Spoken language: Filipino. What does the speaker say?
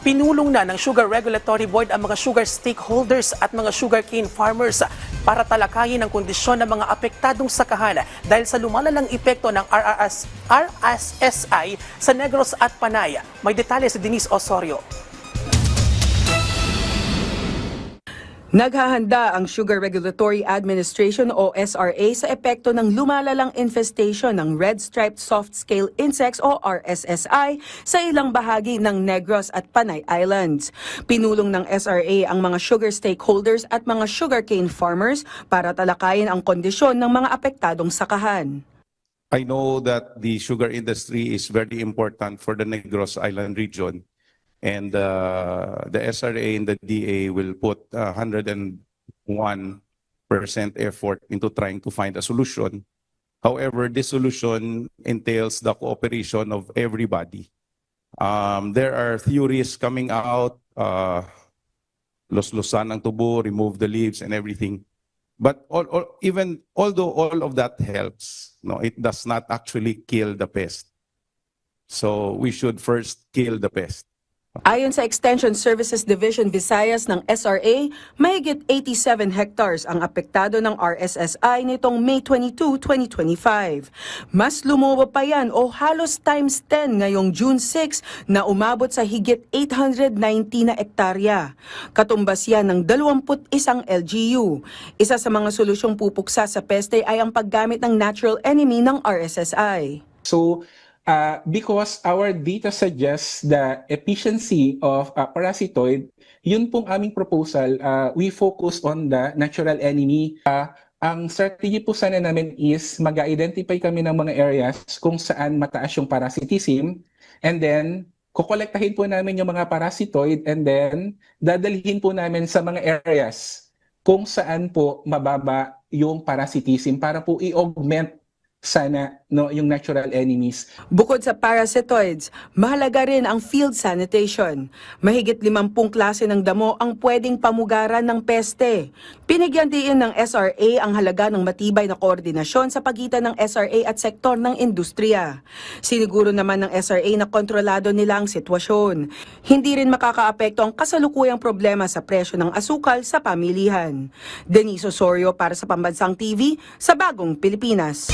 Pinulong na ng Sugar Regulatory Board ang mga sugar stakeholders at mga sugarcane farmers para talakayin ang kondisyon ng mga apektadong sakahan dahil sa lumalalang epekto ng RSSI sa Negros at Panay. May detalye si Denise Osorio. Naghahanda ang Sugar Regulatory Administration o SRA sa epekto ng lumalalang infestation ng red-striped soft-scale insects o RSSI sa ilang bahagi ng Negros at Panay Islands. Pinulong ng SRA ang mga sugar stakeholders at mga sugarcane farmers para talakayin ang kondisyon ng mga apektadong sakahan. I know that the sugar industry is very important for the Negros Island region. And the SRA and the DA will put 101% effort into trying to find a solution. However, this solution entails the cooperation of everybody. There are theories coming out, los-losan ang tubo, remove the leaves and everything. But although all of that helps, no, it does not actually kill the pest. So we should first kill the pest. Ayon sa Extension Services Division Visayas ng SRA, mahigit 87 hectares ang apektado ng RSSI nitong May 22, 2025. Mas lumuwa pa yan o halos times 10 ngayong June 6 na umabot sa higit 890 na hektarya. Katumbas yan ng 21 LGU. Isa sa mga solusyong pupuksa sa peste ay ang paggamit ng natural enemy ng RSSI. So, because our data suggests the efficiency of parasitoid, yun pong aming proposal, we focus on the natural enemy. Ang strategy po sana namin is mag-identify kami ng mga areas kung saan mataas yung parasitism, and then kukolektahin po namin yung mga parasitoid, and then dadalhin po namin sa mga areas kung saan po mababa yung parasitism para po i-augment sana yung natural enemies. Bukod sa parasitoids, mahalaga rin ang field sanitation. Mahigit 50 klase ng damo ang pwedeng pamugaran ng peste. Pinigyan din ng SRA ang halaga ng matibay na koordinasyon sa pagitan ng SRA at sektor ng industriya. Siniguro naman ng SRA na kontrolado nila ang sitwasyon. Hindi rin makakaapekto ang kasalukuyang problema sa presyo ng asukal sa pamilihan. Denise Osorio para sa Pambansang TV sa Bagong Pilipinas.